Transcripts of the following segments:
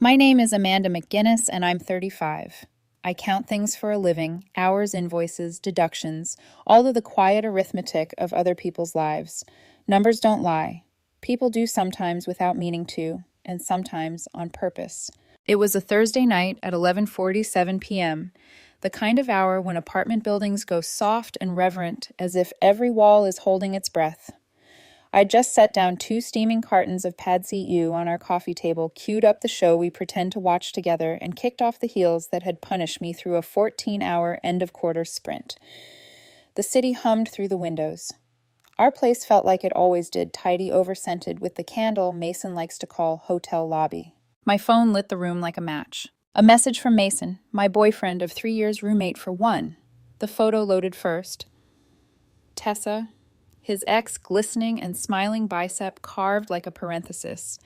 My name is Amanda McGinnis, and I'm 35. I count things for a living, hours, invoices, deductions, all of the quiet arithmetic of other people's lives. Numbers don't lie. People do sometimes without meaning to, and sometimes on purpose. It was a Thursday night at 11:47 p.m., the kind of hour when apartment buildings go soft and reverent as if every wall is holding its breath. I'd just set down 2 steaming cartons of Pad See Ew on our coffee table, queued up the show we pretend to watch together, and kicked off the heels that had punished me through a 14-hour end-of-quarter sprint. The city hummed through the windows. Our place felt like it always did, tidy, over-scented, with the candle Mason likes to call hotel lobby. My phone lit the room like a match. A message from Mason, my boyfriend of 3 years roommate for one. The photo loaded first. Tessa, his ex glistening and smiling bicep carved like a parenthesis.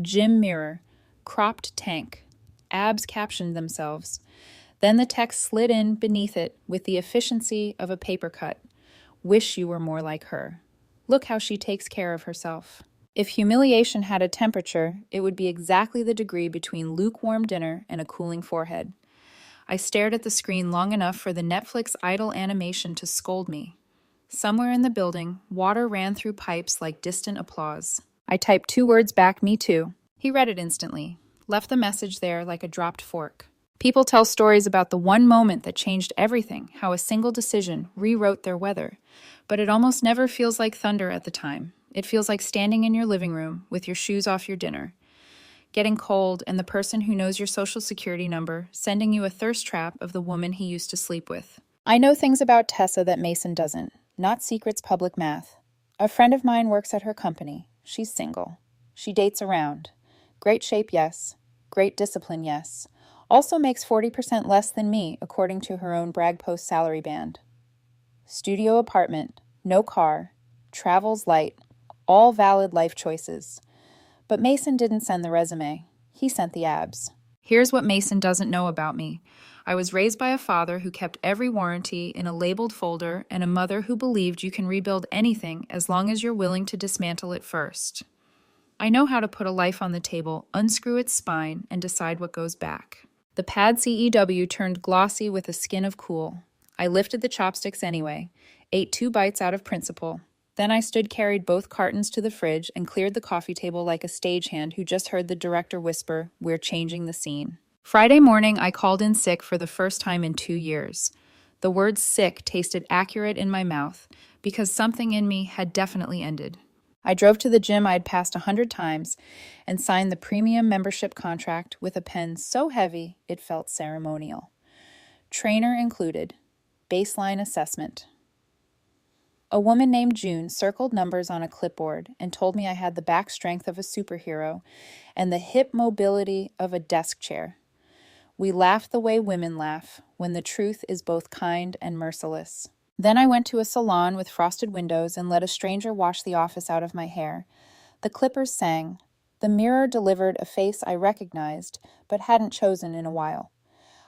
Gym mirror, cropped tank. Abs captioned themselves. Then the text slid in beneath it with the efficiency of a paper cut. Wish you were more like her. Look how she takes care of herself. If humiliation had a temperature, it would be exactly the degree between lukewarm dinner and a cooling forehead. I stared at the screen long enough for the Netflix idle animation to scold me. Somewhere in the building, water ran through pipes like distant applause. I typed 2 words back, me too. He read it instantly, left the message there like a dropped fork. People tell stories about the one moment that changed everything, how a single decision rewrote their weather. But it almost never feels like thunder at the time. It feels like standing in your living room with your shoes off your dinner, getting cold, and the person who knows your social security number sending you a thirst trap of the woman he used to sleep with. I know things about Tessa that Mason doesn't. Not secrets, public math. A friend of mine works at her company. She's single. She dates around. Great shape, yes. Great discipline, yes. Also makes 40% less than me, according to her own brag post salary band. Studio apartment, no car, travels light, all valid life choices. But Mason didn't send the resume. He sent the abs. Here's what Mason doesn't know about me. I was raised by a father who kept every warranty in a labeled folder and a mother who believed you can rebuild anything as long as you're willing to dismantle it first. I know how to put a life on the table, unscrew its spine, and decide what goes back. The Pad CEW turned glossy with a skin of cool. I lifted the chopsticks anyway, ate 2 bites out of principle. Then I carried both cartons to the fridge and cleared the coffee table like a stagehand who just heard the director whisper, "We're changing the scene." Friday morning, I called in sick for the first time in 2 years. The word sick tasted accurate in my mouth because something in me had definitely ended. I drove to the gym I'd passed 100 times and signed the premium membership contract with a pen so heavy it felt ceremonial. Trainer included. Baseline assessment. A woman named June circled numbers on a clipboard and told me I had the back strength of a superhero and the hip mobility of a desk chair. We laugh the way women laugh when the truth is both kind and merciless. Then I went to a salon with frosted windows and let a stranger wash the office out of my hair. The clippers sang. The mirror delivered a face I recognized but hadn't chosen in a while.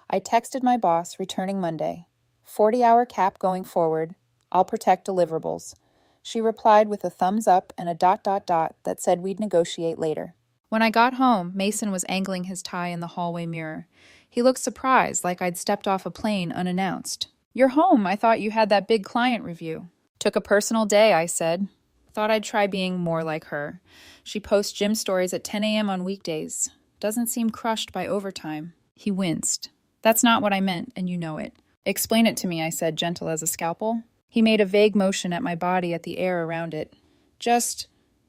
I texted my boss, returning Monday. 40-hour cap going forward. I'll protect deliverables. She replied with a thumbs up and a ... that said we'd negotiate later. When I got home, Mason was angling his tie in the hallway mirror. He looked surprised, like I'd stepped off a plane unannounced. "You're home. I thought you had that big client review." "Took a personal day," I said. Thought I'd try being more like her. She posts gym stories at 10 a.m. on weekdays. Doesn't seem crushed by overtime. He winced. "That's not what I meant, and you know it." "Explain it to me," I said, gentle as a scalpel. He made a vague motion at my body, at the air around it.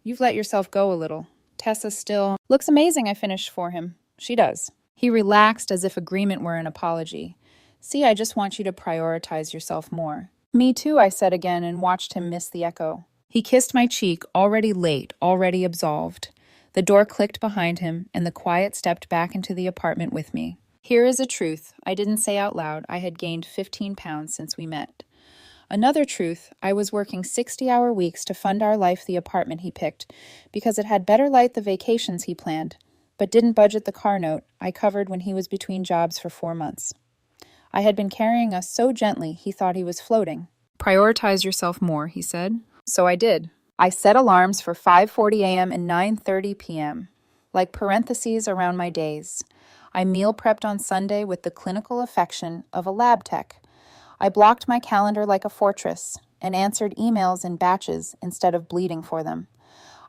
You've let yourself go a little. Tessa still looks amazing," I finished for him. "She does." He relaxed as if agreement were an apology. "See, I just want you to prioritize yourself more." "Me too," I said again and watched him miss the echo. He kissed my cheek, already late, already absolved. The door clicked behind him, and the quiet stepped back into the apartment with me. Here is a truth I didn't say out loud. I had gained 15 pounds since we met. Another truth, I was working 60-hour weeks to fund our life the apartment he picked, because it had better light the vacations he planned, but didn't budget the car note I covered when he was between jobs for 4 months. I had been carrying us so gently he thought he was floating. "Prioritize yourself more," he said. So I did. I set alarms for 5:40 a.m. and 9:30 p.m. like parentheses around my days. I meal prepped on Sunday with the clinical affection of a lab tech. I blocked my calendar like a fortress and answered emails in batches instead of bleeding for them.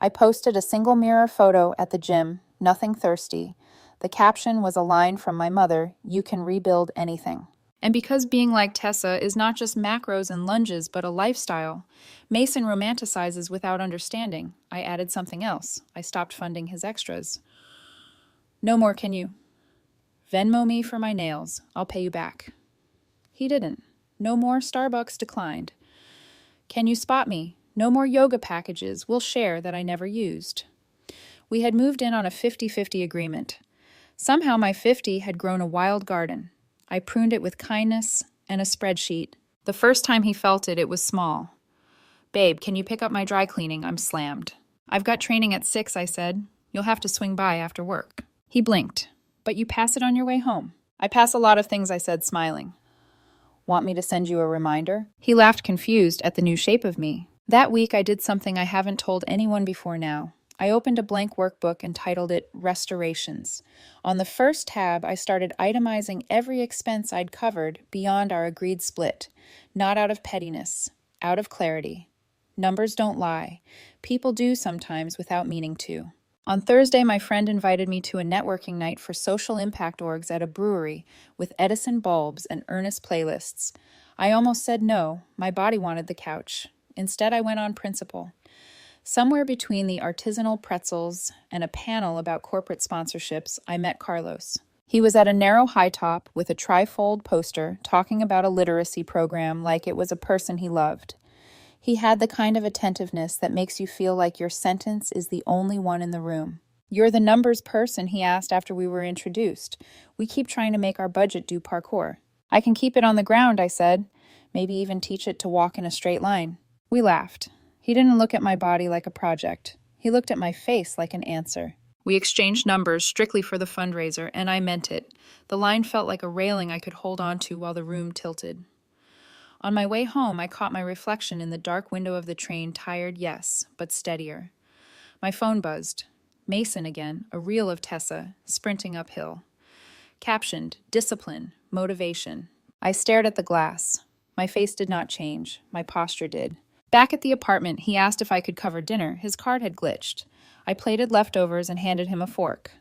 I posted a single mirror photo at the gym, nothing thirsty. The caption was a line from my mother, "You can rebuild anything." And because being like Tessa is not just macros and lunges, but a lifestyle, Mason romanticizes without understanding. I added something else. I stopped funding his extras. "No more, can you? Venmo me for my nails. I'll pay you back." He didn't. No more Starbucks declined. "Can you spot me? No more yoga packages. We'll share that I never used." We had moved in on a 50-50 agreement. Somehow my 50 had grown a wild garden. I pruned it with kindness and a spreadsheet. The first time he felt it, it was small. "Babe, can you pick up my dry cleaning? I'm slammed." "I've got training at 6, I said. "You'll have to swing by after work." He blinked. "But you pass it on your way home." "I pass a lot of things," I said, smiling. "Want me to send you a reminder?" He laughed, confused at the new shape of me. That week I did something I haven't told anyone before now. I opened a blank workbook and titled it Restorations. On the first tab, I started itemizing every expense I'd covered beyond our agreed split. Not out of pettiness, out of clarity. Numbers don't lie. People do sometimes without meaning to. On Thursday, my friend invited me to a networking night for social impact orgs at a brewery with Edison bulbs and earnest playlists. I almost said no. My body wanted the couch. Instead, I went on principle. Somewhere between the artisanal pretzels and a panel about corporate sponsorships, I met Carlos. He was at a narrow high top with a trifold poster talking about a literacy program like it was a person he loved. He had the kind of attentiveness that makes you feel like your sentence is the only one in the room. "You're the numbers person," he asked after we were introduced. "We keep trying to make our budget do parkour." "I can keep it on the ground," I said. "Maybe even teach it to walk in a straight line." We laughed. He didn't look at my body like a project. He looked at my face like an answer. We exchanged numbers strictly for the fundraiser, and I meant it. The line felt like a railing I could hold on to while the room tilted. On my way home, I caught my reflection in the dark window of the train, tired, yes, but steadier. My phone buzzed. Mason again, a reel of Tessa, sprinting uphill. Captioned, "Discipline, motivation." I stared at the glass. My face did not change. My posture did. Back at the apartment, he asked if I could cover dinner. His card had glitched. I plated leftovers and handed him a fork.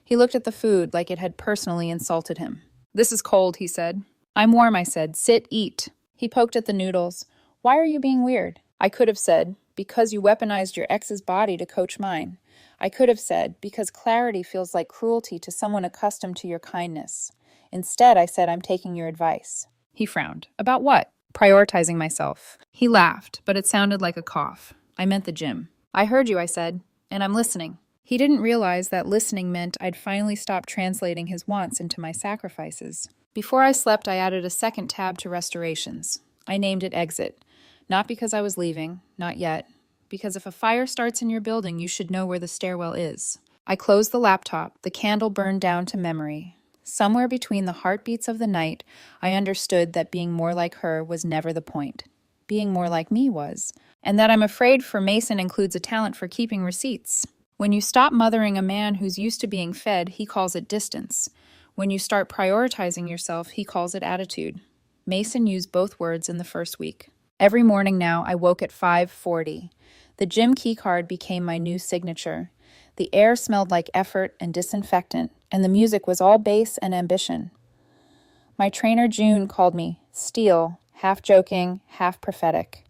He looked at the food like it had personally insulted him. "This is cold," he said. "I'm warm," I said. "Sit, eat." He poked at the noodles. "Why are you being weird?" I could have said, "Because you weaponized your ex's body to coach mine." I could have said, "Because clarity feels like cruelty to someone accustomed to your kindness." Instead, I said, "I'm taking your advice." He frowned. "About what?" "Prioritizing myself." He laughed, but it sounded like a cough. "I meant the gym." "I heard you," I said, "and I'm listening." He didn't realize that listening meant I'd finally stopped translating his wants into my sacrifices. Before I slept, I added a second tab to restorations. I named it Exit. Not because I was leaving, not yet. Because if a fire starts in your building, you should know where the stairwell is. I closed the laptop. The candle burned down to memory. Somewhere between the heartbeats of the night, I understood that being more like her was never the point. Being more like me was. And that I'm afraid for Mason includes a talent for keeping receipts. When you stop mothering a man who's used to being fed, he calls it distance. When you start prioritizing yourself, he calls it attitude. Mason used both words in the first week. Every morning now, I woke at 5:40. The gym keycard became my new signature. The air smelled like effort and disinfectant, and the music was all bass and ambition. My trainer June called me Steel, half joking, half prophetic.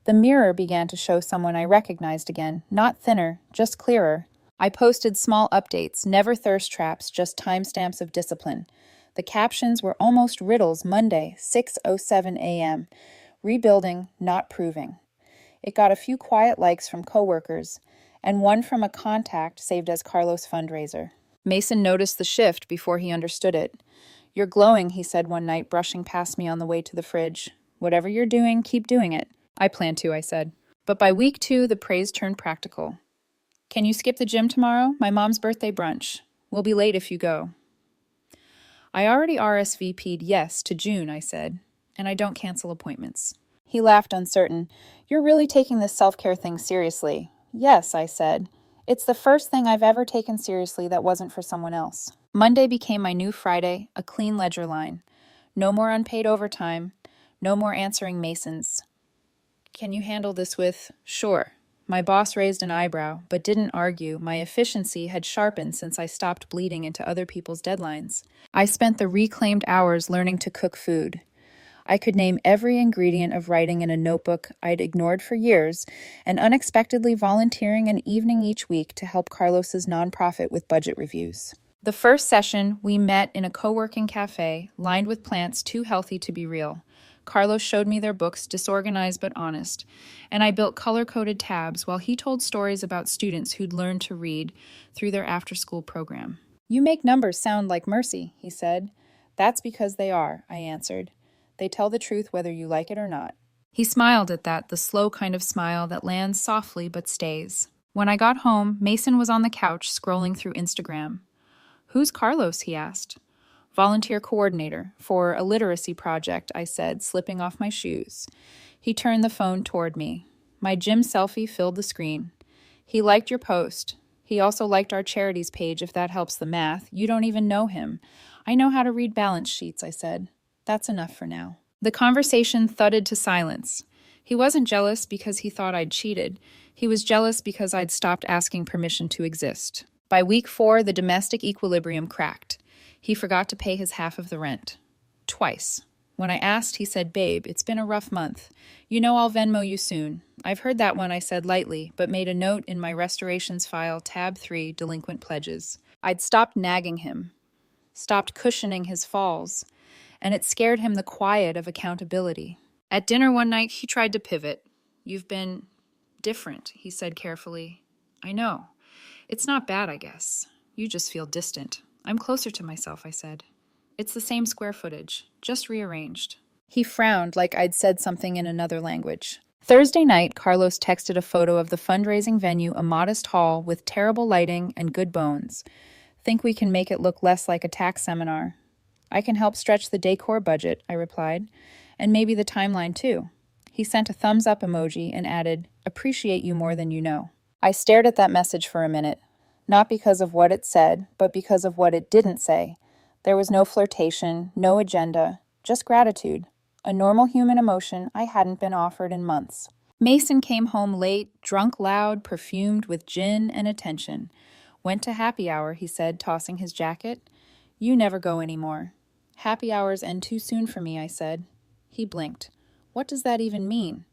The mirror began to show someone I recognized again, not thinner, just clearer. I posted small updates, never thirst traps, just timestamps of discipline. The captions were almost riddles. Monday, 6:07 a.m. Rebuilding, not proving. It got a few quiet likes from coworkers, and one from a contact saved as Carlos' fundraiser. Mason noticed the shift before he understood it. "You're glowing," he said one night, brushing past me on the way to the fridge. "Whatever you're doing, keep doing it." "I plan to," I said. But by week 2, the praise turned practical. "Can you skip the gym tomorrow? My mom's birthday brunch. We'll be late if you go." "I already RSVP'd yes to June," I said, "and I don't cancel appointments." He laughed, uncertain. "You're really taking this self-care thing seriously." "Yes," I said, It's the first thing I've ever taken seriously that wasn't for someone else. Monday became my new Friday, a clean ledger line. No more unpaid overtime. No more answering Masons. Can you handle this with, sure? My boss raised an eyebrow, but didn't argue. My efficiency had sharpened since I stopped bleeding into other people's deadlines. I spent the reclaimed hours learning to cook food. I could name every ingredient of writing in a notebook I'd ignored for years, and unexpectedly volunteering an evening each week to help Carlos's nonprofit with budget reviews. The first session, we met in a co-working cafe, lined with plants too healthy to be real. Carlos showed me their books, disorganized but honest, and I built color-coded tabs while he told stories about students who'd learned to read through their after-school program. You make numbers sound like mercy, he said. That's because they are, I answered. They tell the truth whether you like it or not. He smiled at that, the slow kind of smile that lands softly but stays. When I got home, Mason was on the couch scrolling through Instagram. Who's Carlos? He asked. Volunteer coordinator for a literacy project, I said, slipping off my shoes. He turned the phone toward me. My gym selfie filled the screen. He liked your post. He also liked our charities page, if that helps the math. You don't even know him. I know how to read balance sheets, I said. That's enough for now. The conversation thudded to silence. He wasn't jealous because he thought I'd cheated. He was jealous because I'd stopped asking permission to exist. By week 4, the domestic equilibrium cracked. He forgot to pay his half of the rent. Twice. When I asked, he said, "Babe, it's been a rough month. You know I'll Venmo you soon." I've heard that one, I said lightly, but made a note in my restorations file, tab 3, delinquent pledges. I'd stopped nagging him, stopped cushioning his falls, and it scared him the quiet of accountability. At dinner one night, he tried to pivot. "You've been different," he said carefully. "I know. It's not bad, I guess. You just feel distant." "I'm closer to myself," I said. "It's the same square footage, just rearranged." He frowned like I'd said something in another language. Thursday night, Carlos texted a photo of the fundraising venue, a modest hall with terrible lighting and good bones. "Think we can make it look less like a tax seminar?" "I can help stretch the decor budget," I replied, "and maybe the timeline too." He sent a thumbs up emoji and added, "Appreciate you more than you know." I stared at that message for a minute, not because of what it said, but because of what it didn't say. There was no flirtation, no agenda, just gratitude, a normal human emotion I hadn't been offered in months. Mason came home late, drunk loud, perfumed with gin and attention. "Went to happy hour," he said, tossing his jacket. "You never go anymore." "Happy hours end too soon for me," I said. He blinked. "What does that even mean?"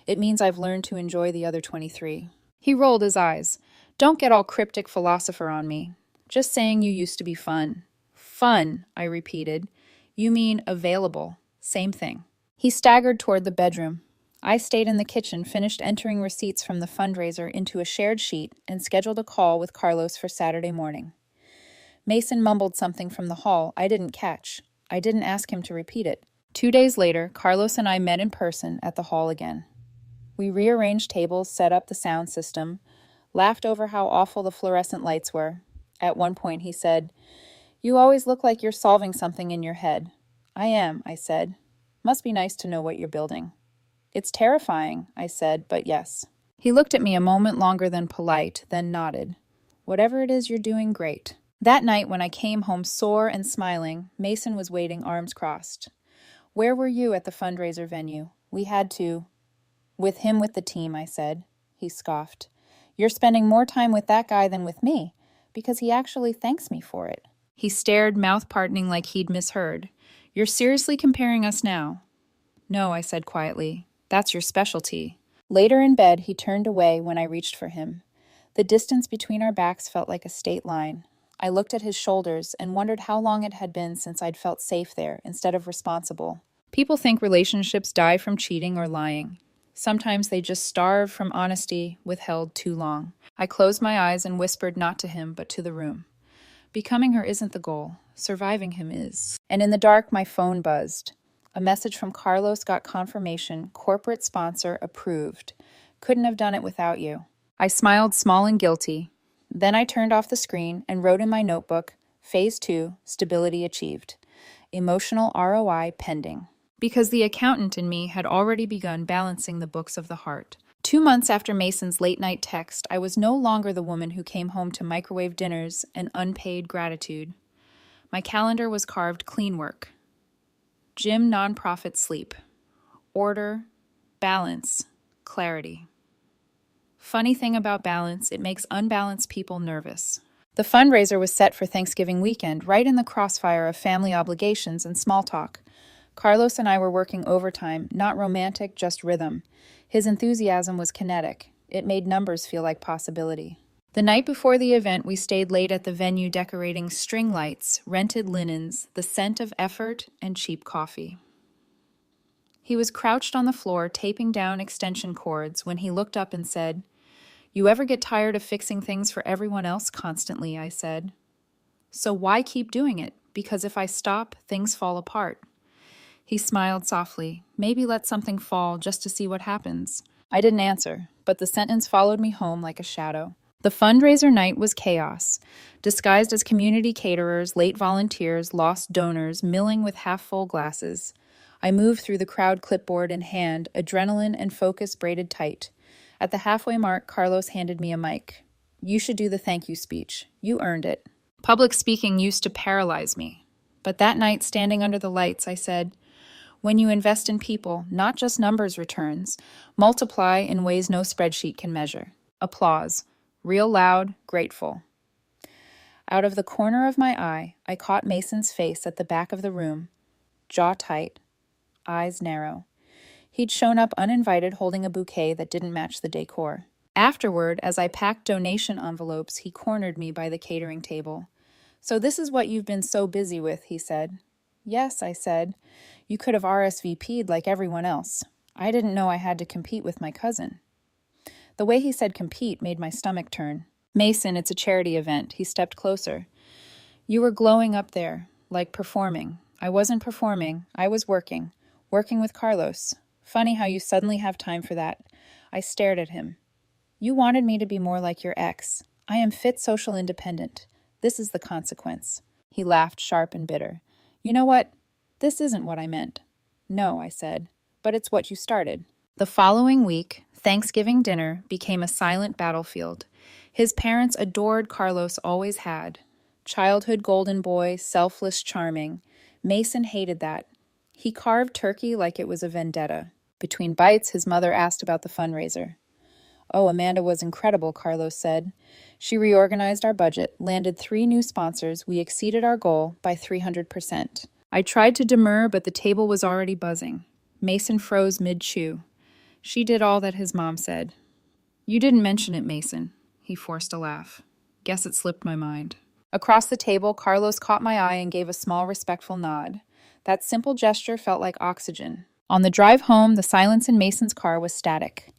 "It means I've learned to enjoy the other 23. He rolled his eyes. "Don't get all cryptic philosopher on me. Just saying you used to be fun." "Fun," I repeated. "You mean available. Same thing." He staggered toward the bedroom. I stayed in the kitchen, finished entering receipts from the fundraiser into a shared sheet, and scheduled a call with Carlos for Saturday morning. Mason mumbled something from the hall I didn't catch. I didn't ask him to repeat it. 2 days later, Carlos and I met in person at the hall again. We rearranged tables, set up the sound system, laughed over how awful the fluorescent lights were. At one point he said, "You always look like you're solving something in your head." "I am," I said. "Must be nice to know what you're building." "It's terrifying," I said, "but yes." He looked at me a moment longer than polite, then nodded. "Whatever it is you're doing, great." That night, when I came home sore and smiling, Mason was waiting, arms crossed. "Where were you at the fundraiser venue? We had to—" "With him with the team," I said. He scoffed. "You're spending more time with that guy than with me, because he actually thanks me for it." He stared, mouth pardoning like he'd misheard. "You're seriously comparing us now?" "No," I said quietly. "That's your specialty." Later in bed, he turned away when I reached for him. The distance between our backs felt like a state line. I looked at his shoulders and wondered how long it had been since I'd felt safe there instead of responsible. People think relationships die from cheating or lying. Sometimes they just starve from honesty withheld too long. I closed my eyes and whispered not to him, but to the room. Becoming her isn't the goal. Surviving him is. And in the dark, my phone buzzed. A message from Carlos got confirmation. Corporate sponsor approved. Couldn't have done it without you. I smiled, small and guilty. Then I turned off the screen and wrote in my notebook, Phase 2, stability achieved. Emotional ROI pending. Because the accountant in me had already begun balancing the books of the heart. 2 months after Mason's late-night text, I was no longer the woman who came home to microwave dinners and unpaid gratitude. My calendar was carved clean work. Gym, nonprofit, sleep. Order, balance, clarity. Funny thing about balance, it makes unbalanced people nervous. The fundraiser was set for Thanksgiving weekend, right in the crossfire of family obligations and small talk. Carlos and I were working overtime, not romantic, just rhythm. His enthusiasm was kinetic. It made numbers feel like possibility. The night before the event, we stayed late at the venue decorating string lights, rented linens, the scent of effort, and cheap coffee. He was crouched on the floor, taping down extension cords, when he looked up and said, "You ever get tired of fixing things for everyone else constantly?" I said. "So why keep doing it? Because if I stop, things fall apart." He smiled softly. "Maybe let something fall just to see what happens." I didn't answer, but the sentence followed me home like a shadow. The fundraiser night was chaos. Disguised as community caterers, late volunteers, lost donors, milling with half-full glasses. I moved through the crowd, clipboard in hand, adrenaline and focus braided tight. At the halfway mark, Carlos handed me a mic. "You should do the thank you speech. You earned it." Public speaking used to paralyze me. But that night, standing under the lights, I said, "When you invest in people, not just numbers returns, multiply in ways no spreadsheet can measure." Applause. Real loud, grateful. Out of the corner of my eye, I caught Mason's face at the back of the room, jaw tight, eyes narrow. He'd shown up uninvited holding a bouquet that didn't match the decor. Afterward, as I packed donation envelopes, he cornered me by the catering table. "So this is what you've been so busy with," he said. "Yes," I said. "You could have RSVP'd like everyone else. I didn't know I had to compete with my cousin." The way he said compete made my stomach turn. "Mason, it's a charity event." He stepped closer. "You were glowing up there, like performing." "I wasn't performing. I was working. Working with Carlos. Funny how you suddenly have time for that." I stared at him. "You wanted me to be more like your ex. I am fit social independent. This is the consequence." He laughed, sharp and bitter. "You know what? This isn't what I meant." "No," I said, "but it's what you started." The following week, Thanksgiving dinner became a silent battlefield. His parents adored Carlos, always had. Childhood golden boy, selfless, charming. Mason hated that. He carved turkey like it was a vendetta. Between bites, his mother asked about the fundraiser. "Oh, Amanda was incredible," Carlos said. "She reorganized our budget, landed 3 new sponsors. We exceeded our goal by 300%. I tried to demur, but the table was already buzzing. Mason froze mid-chew. "She did all that his mom said." "You didn't mention it, Mason." He forced a laugh. "Guess it slipped my mind." Across the table, Carlos caught my eye and gave a small, respectful nod. That simple gesture felt like oxygen. On the drive home, the silence in Mason's car was static.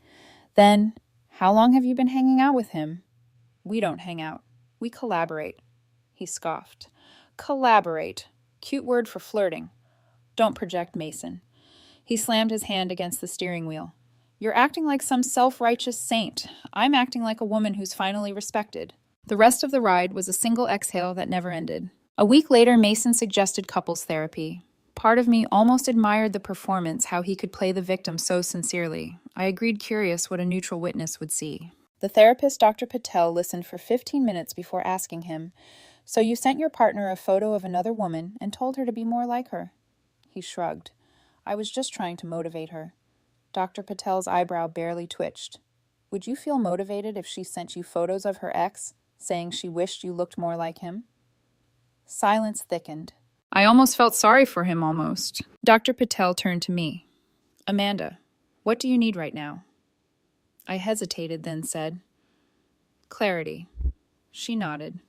Then, "How long have you been hanging out with him?" "We don't hang out. We collaborate." He scoffed. "Collaborate. Cute word for flirting. Don't project, Mason." He slammed his hand against the steering wheel. "You're acting like some self-righteous saint. I'm acting like a woman who's finally respected." The rest of the ride was a single exhale that never ended. A week later, Mason suggested couples therapy. Part of me almost admired the performance, how he could play the victim so sincerely. I agreed, curious what a neutral witness would see. The therapist, Dr. Patel, listened for 15 minutes before asking him, "So you sent your partner a photo of another woman and told her to be more like her?" He shrugged. "I was just trying to motivate her." Dr. Patel's eyebrow barely twitched. "Would you feel motivated if she sent you photos of her ex, saying she wished you looked more like him?" Silence thickened. I almost felt sorry for him, almost. Dr. Patel turned to me. "Amanda, what do you need right now?" I hesitated, then said, "Clarity." She nodded.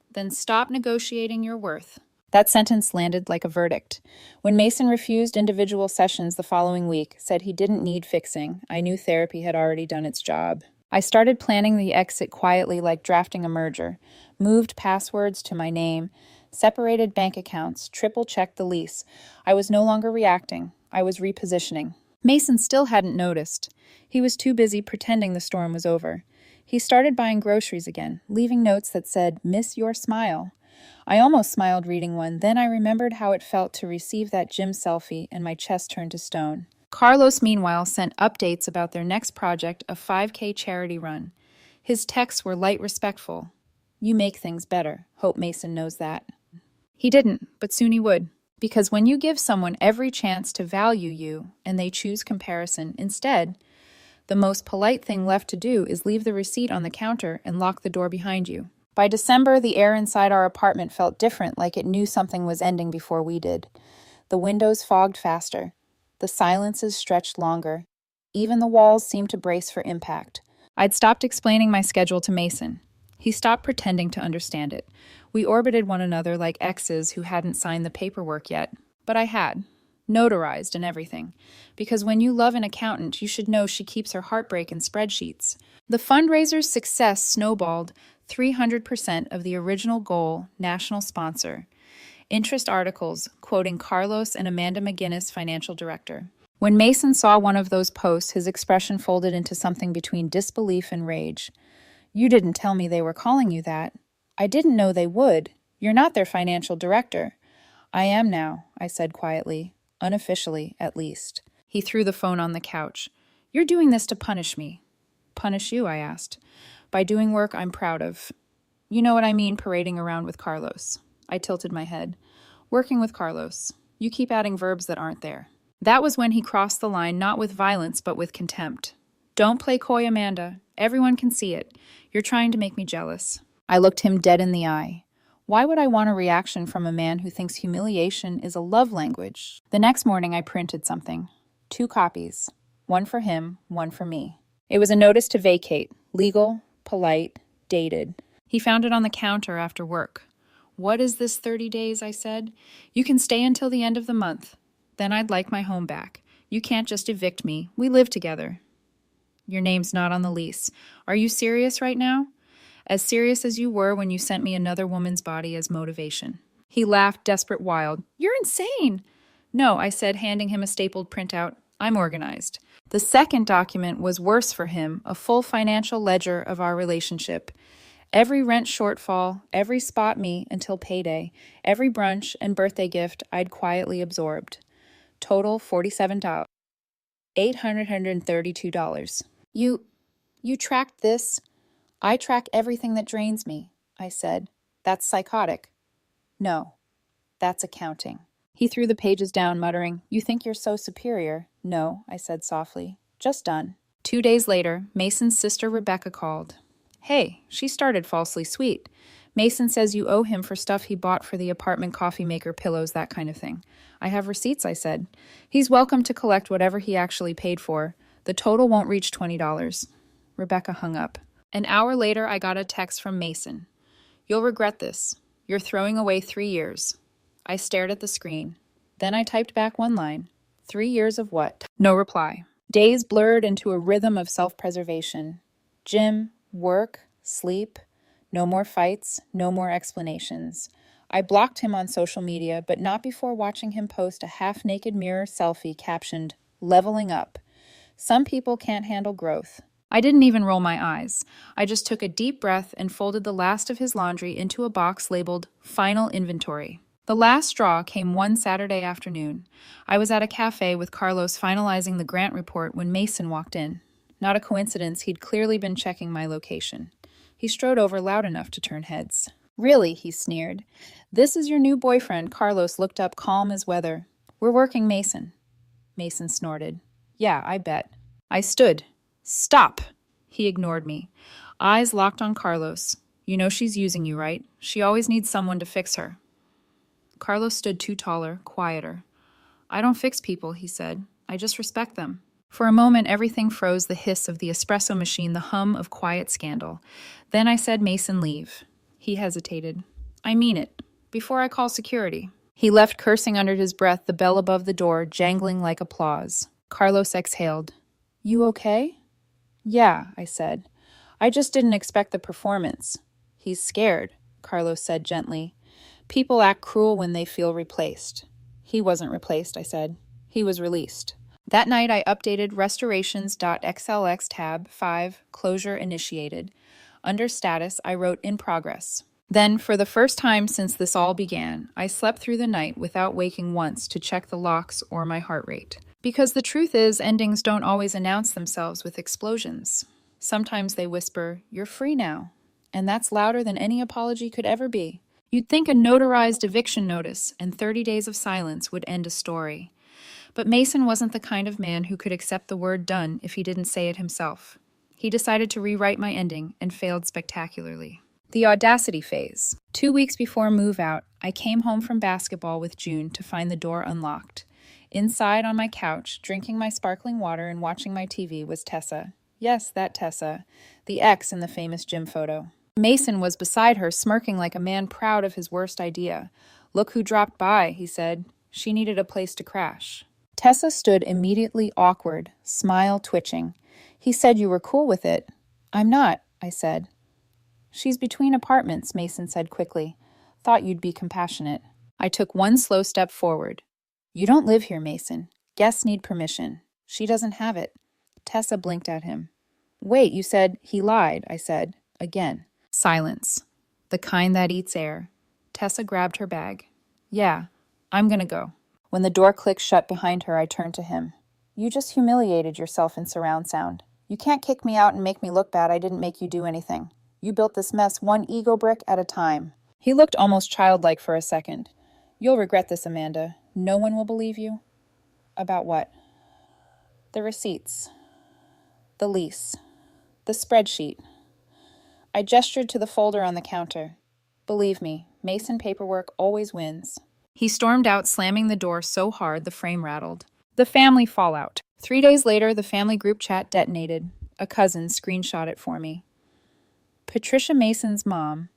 "Then stop negotiating your worth." That sentence landed like a verdict. When Mason refused individual sessions the following week, said he didn't need fixing, I knew therapy had already done its job. I started planning the exit quietly, like drafting a merger, moved passwords to my name, separated bank accounts, triple-checked the lease. I was no longer reacting. I was repositioning. Mason still hadn't noticed. He was too busy pretending the storm was over. He started buying groceries again, leaving notes that said, "Miss your smile." I almost smiled reading one, then I remembered how it felt to receive that gym selfie and my chest turned to stone. Carlos, meanwhile, sent updates about their next project, a 5K charity run. His texts were light respectful. You make things better. Hope Mason knows that. He didn't, but soon he would. Because when you give someone every chance to value you and they choose comparison instead, the most polite thing left to do is leave the receipt on the counter and lock the door behind you. By December, the air inside our apartment felt different, like it knew something was ending before we did. The windows fogged faster. The silences stretched longer. Even the walls seemed to brace for impact. I'd stopped explaining my schedule to Mason. He stopped pretending to understand it. We orbited one another like exes who hadn't signed the paperwork yet. But I had. Notarized and everything. Because when you love an accountant, you should know she keeps her heartbreak in spreadsheets. The fundraiser's success snowballed 300% of the original goal, national sponsor. Interest articles quoting Carlos and Amanda McGinnis, financial director. When Mason saw one of those posts, his expression folded into something between disbelief and rage. You didn't tell me they were calling you that. I didn't know they would. You're not their financial director. I am now, I said quietly, unofficially at least. He threw the phone on the couch. You're doing this to punish me. Punish you, I asked. By doing work I'm proud of. You know what I mean, parading around with Carlos. I tilted my head. Working with Carlos. You keep adding verbs that aren't there. That was when he crossed the line, not with violence, but with contempt. Don't play coy, Amanda. Everyone can see it. You're trying to make me jealous. I looked him dead in the eye. Why would I want a reaction from a man who thinks humiliation is a love language? The next morning I printed something. 2 copies. One for him, one for me. It was a notice to vacate. Legal, polite, dated. He found it on the counter after work. What is this 30 days, I said. You can stay until the end of the month. Then I'd like my home back. You can't just evict me. We live together. Your name's not on the lease. Are you serious right now? As serious as you were when you sent me another woman's body as motivation. He laughed, desperate, wild. You're insane. No, I said, handing him a stapled printout. I'm organized. The second document was worse for him, a full financial ledger of our relationship. Every rent shortfall, every spot me until payday, every brunch and birthday gift I'd quietly absorbed. Total $47. $832. You tracked this? I track everything that drains me, I said. That's psychotic. No, that's accounting. He threw the pages down, muttering, You think you're so superior? No, I said softly. Just done. 2 days later, Mason's sister Rebecca called. Hey, she started falsely sweet. Mason says you owe him for stuff he bought for the apartment coffee maker, pillows, that kind of thing. I have receipts, I said. He's welcome to collect whatever he actually paid for. The total won't reach $20. Rebecca hung up. An hour later, I got a text from Mason. You'll regret this. You're throwing away 3 years. I stared at the screen. Then I typed back one line. 3 years of what? No reply. Days blurred into a rhythm of self-preservation. Gym, work, sleep. No more fights, no more explanations. I blocked him on social media, but not before watching him post a half-naked mirror selfie captioned, Leveling Up. Some people can't handle growth. I didn't even roll my eyes. I just took a deep breath and folded the last of his laundry into a box labeled Final Inventory. The last straw came one Saturday afternoon. I was at a cafe with Carlos finalizing the grant report when Mason walked in. Not a coincidence, he'd clearly been checking my location. He strode over loud enough to turn heads. Really, he sneered. This is your new boyfriend, Carlos looked up calm as weather. We're working Mason. Mason snorted. Yeah, I bet. I stood. Stop! He ignored me. Eyes locked on Carlos. You know she's using you, right? She always needs someone to fix her. Carlos stood 2 taller, quieter. I don't fix people, he said. I just respect them. For a moment, everything froze, the hiss of the espresso machine, the hum of quiet scandal. Then I said, Mason, leave. He hesitated. I mean it. Before I call security. He left, cursing under his breath, the bell above the door, jangling like applause. Carlos exhaled. You okay? Yeah, I said. I just didn't expect the performance. He's scared, Carlos said gently. People act cruel when they feel replaced. He wasn't replaced, I said. He was released. That night I updated restorations.xlx tab 5, closure initiated. Under status, I wrote in progress. Then, for the first time since this all began, I slept through the night without waking once to check the locks or my heart rate. Because the truth is, endings don't always announce themselves with explosions. Sometimes they whisper, "You're free now." And that's louder than any apology could ever be. You'd think a notarized eviction notice and 30 days of silence would end a story. But Mason wasn't the kind of man who could accept the word done if he didn't say it himself. He decided to rewrite my ending and failed spectacularly. The audacity phase. 2 weeks before move out, I came home from basketball with June to find the door unlocked. Inside on my couch, drinking my sparkling water and watching my TV was Tessa. Yes, that Tessa, the ex in the famous gym photo. Mason was beside her, smirking like a man proud of his worst idea. "Look who dropped by," he said. She needed a place to crash. Tessa stood immediately awkward, smile twitching. "He said you were cool with it." "I'm not," I said. "She's between apartments," Mason said quickly. "Thought you'd be compassionate." I took one slow step forward. "You don't live here, Mason. Guests need permission. She doesn't have it." Tessa blinked at him. "Wait, you said..." "He lied," I said. Again. Silence. The kind that eats air. Tessa grabbed her bag. "Yeah, I'm gonna go." When the door clicked shut behind her, I turned to him. "You just humiliated yourself in surround sound. You can't kick me out and make me look bad. I didn't make you do anything. You built this mess one ego brick at a time." He looked almost childlike for a second. "You'll regret this, Amanda. No one will believe you." "About what?" "The receipts. The lease. The spreadsheet." I gestured to the folder on the counter. "Believe me, Mason paperwork always wins." He stormed out, slamming the door so hard the frame rattled. The family fallout. 3 days later, the family group chat detonated. A cousin screenshot it for me. "Patricia Mason's mom.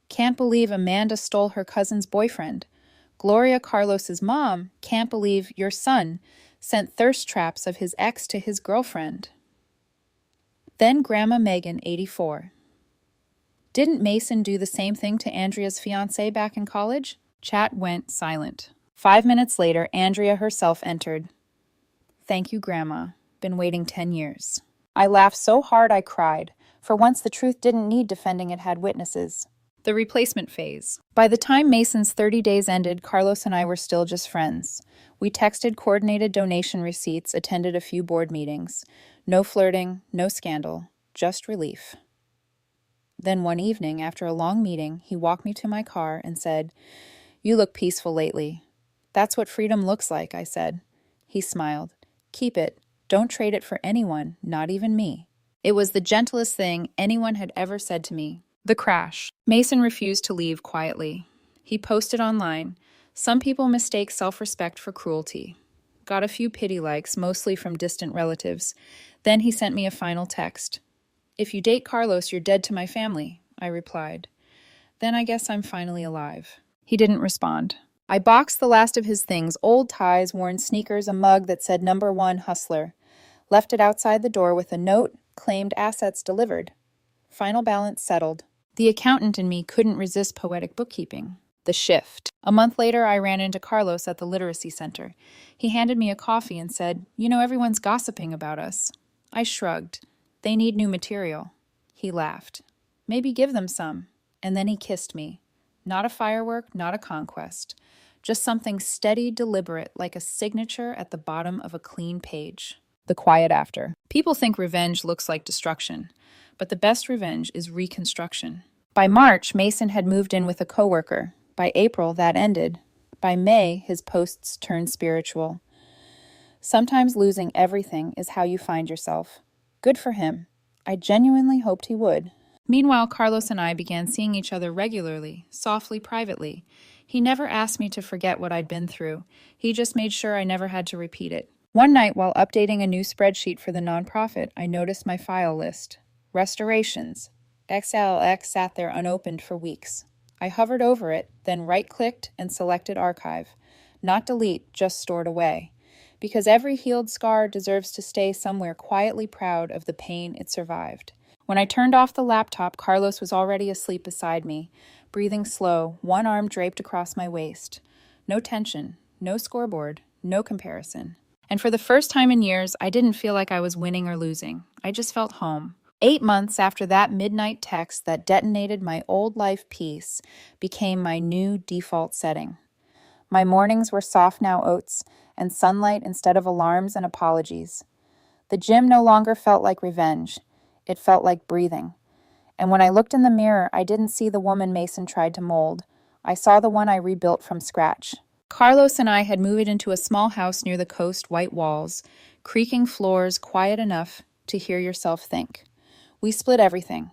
Can't believe Amanda stole her cousin's boyfriend. Gloria Carlos's mom can't believe your son sent thirst traps of his ex to his girlfriend." Then Grandma Megan, 84. "Didn't Mason do the same thing to Andrea's fiancé back in college?" Chat went silent. 5 minutes later, Andrea herself entered. "Thank you, Grandma. Been waiting 10 years." I laughed so hard I cried. For once, the truth didn't need defending, it had witnesses. The replacement phase. By the time Mason's 30 days ended, Carlos and I were still just friends. We texted coordinated donation receipts, attended a few board meetings. No flirting, no scandal, just relief. Then one evening, after a long meeting, he walked me to my car and said, "You look peaceful lately." "That's what freedom looks like," I said. He smiled. "Keep it. Don't trade it for anyone, not even me." It was the gentlest thing anyone had ever said to me. The crash. Mason refused to leave quietly. He posted online. Some people mistake self-respect for cruelty. Got a few pity likes, mostly from distant relatives. Then he sent me a final text. "If you date Carlos, you're dead to my family," I replied. "Then I guess I'm finally alive." He didn't respond. I boxed the last of his things, old ties, worn sneakers, a mug that said #1 Hustler. Left it outside the door with a note, claimed assets delivered. Final balance settled. The accountant in me couldn't resist poetic bookkeeping. The shift. A month later, I ran into Carlos at the literacy center. He handed me a coffee and said, "You know, everyone's gossiping about us." I shrugged. "They need new material." He laughed. "Maybe give them some." And then he kissed me. Not a firework, not a conquest. Just something steady, deliberate, like a signature at the bottom of a clean page. The quiet after. People think revenge looks like destruction, but the best revenge is reconstruction. By March, Mason had moved in with a coworker. By April, that ended. By May, his posts turned spiritual. Sometimes losing everything is how you find yourself. Good for him. I genuinely hoped he would. Meanwhile, Carlos and I began seeing each other regularly, softly, privately. He never asked me to forget what I'd been through. He just made sure I never had to repeat it. One night, while updating a new spreadsheet for the nonprofit, I noticed my file list. Restorations. XLX sat there unopened for weeks. I hovered over it, then right-clicked and selected Archive. Not delete, just stored away. Because every healed scar deserves to stay somewhere quietly proud of the pain it survived. When I turned off the laptop, Carlos was already asleep beside me, breathing slow, one arm draped across my waist. No tension, no scoreboard, no comparison. And for the first time in years, I didn't feel like I was winning or losing. I just felt home. 8 months after that midnight text that detonated my old life peace became my new default setting. My mornings were soft now oats and sunlight instead of alarms and apologies. The gym no longer felt like revenge. It felt like breathing. And when I looked in the mirror, I didn't see the woman Mason tried to mold. I saw the one I rebuilt from scratch. Carlos and I had moved into a small house near the coast, white walls, creaking floors, quiet enough to hear yourself think. We split everything.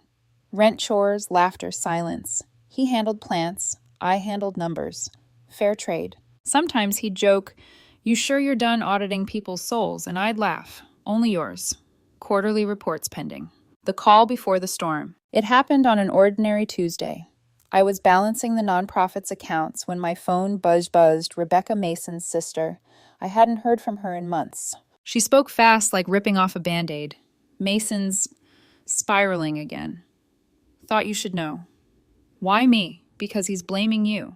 Rent, chores, laughter, silence. He handled plants. I handled numbers. Fair trade. Sometimes he'd joke, "You sure you're done auditing people's souls?" And I'd laugh. "Only yours. Quarterly reports pending." The call before the storm. It happened on an ordinary Tuesday. I was balancing the nonprofit's accounts when my phone buzzed Rebecca Mason's sister. I hadn't heard from her in months. She spoke fast, like ripping off a Band-Aid. "Mason's spiraling again. Thought you should know." "Why me?" "Because he's blaming you."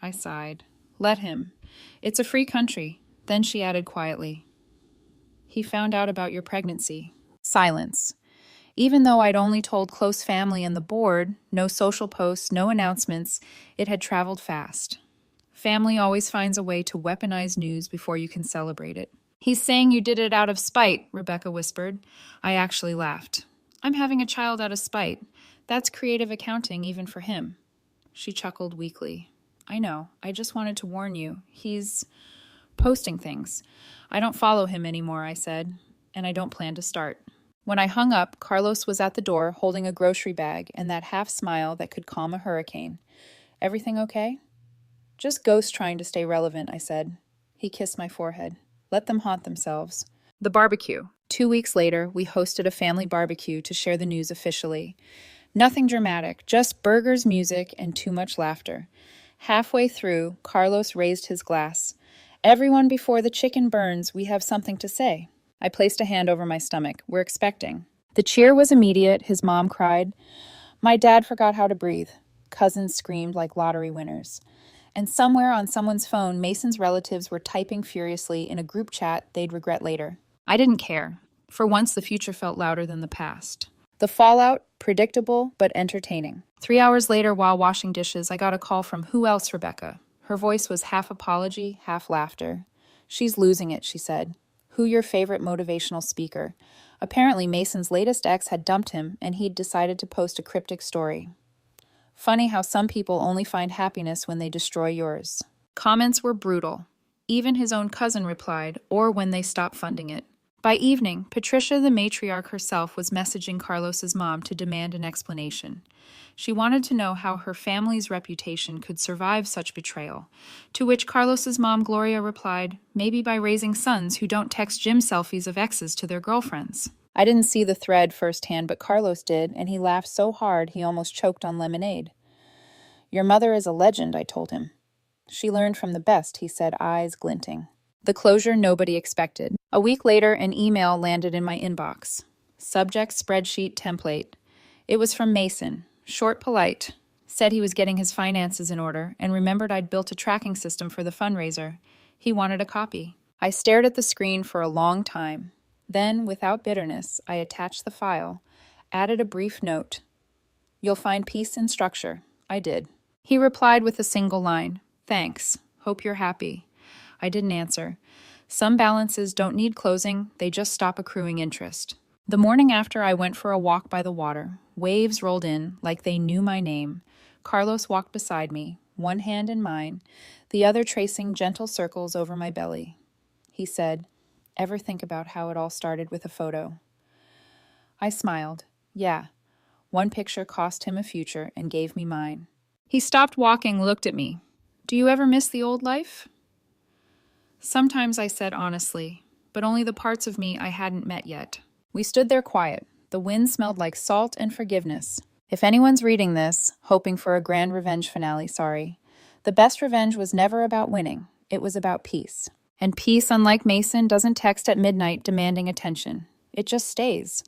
I sighed. "Let him. It's a free country." Then she added quietly, "He found out about your pregnancy." Silence. Even though I'd only told close family and the board, no social posts, no announcements, it had traveled fast. Family always finds a way to weaponize news before you can celebrate it. "He's saying you did it out of spite," Rebecca whispered. I actually laughed. "I'm having a child out of spite. That's creative accounting even for him." She chuckled weakly. "I know. I just wanted to warn you. He's posting things." "I don't follow him anymore," I said, "and I don't plan to start." When I hung up, Carlos was at the door holding a grocery bag and that half smile that could calm a hurricane. "Everything okay?" "Just ghosts trying to stay relevant," I said. He kissed my forehead. "Let them haunt themselves." The barbecue. 2 weeks later, we hosted a family barbecue to share the news officially. Nothing dramatic, just burgers, music, and too much laughter. Halfway through, Carlos raised his glass. "Everyone before the chicken burns, we have something to say." I placed a hand over my stomach. "We're expecting." The cheer was immediate. His mom cried. My dad forgot how to breathe. Cousins screamed like lottery winners. And somewhere on someone's phone, Mason's relatives were typing furiously in a group chat they'd regret later. I didn't care. For once, the future felt louder than the past. The fallout, predictable but entertaining. 3 hours later, while washing dishes, I got a call from who else, Rebecca? Her voice was half apology, half laughter. "She's losing it," she said. "Who your favorite motivational speaker?" Apparently, Mason's latest ex had dumped him, and he'd decided to post a cryptic story. Funny how some people only find happiness when they destroy yours. Comments were brutal. Even his own cousin replied, or when they stopped funding it. By evening, Patricia, the matriarch herself, was messaging Carlos's mom to demand an explanation. She wanted to know how her family's reputation could survive such betrayal, to which Carlos's mom, Gloria, replied, "Maybe by raising sons who don't text gym selfies of exes to their girlfriends." I didn't see the thread firsthand, but Carlos did, and he laughed so hard he almost choked on lemonade. "Your mother is a legend," I told him. "She learned from the best," he said, eyes glinting. The closure nobody expected. A week later, an email landed in my inbox. Subject spreadsheet template. It was from Mason. Short, polite. Said he was getting his finances in order and remembered I'd built a tracking system for the fundraiser. He wanted a copy. I stared at the screen for a long time. Then, without bitterness, I attached the file, added a brief note. "You'll find peace in structure." I did. He replied with a single line. "Thanks. Hope you're happy." I didn't answer. Some balances don't need closing, they just stop accruing interest. The morning after, I went for a walk by the water. Waves rolled in, like they knew my name. Carlos walked beside me, one hand in mine, the other tracing gentle circles over my belly. He said, "Ever think about how it all started with a photo?" I smiled. Yeah. One picture cost him a future and gave me mine. He stopped walking, looked at me. "Do you ever miss the old life?" Sometimes, I said honestly, but only the parts of me I hadn't met yet. We stood there quiet. The wind smelled like salt and forgiveness. If anyone's reading this, hoping for a grand revenge finale, sorry. The best revenge was never about winning. It was about peace. And peace, unlike Mason, doesn't text at midnight demanding attention. It just stays.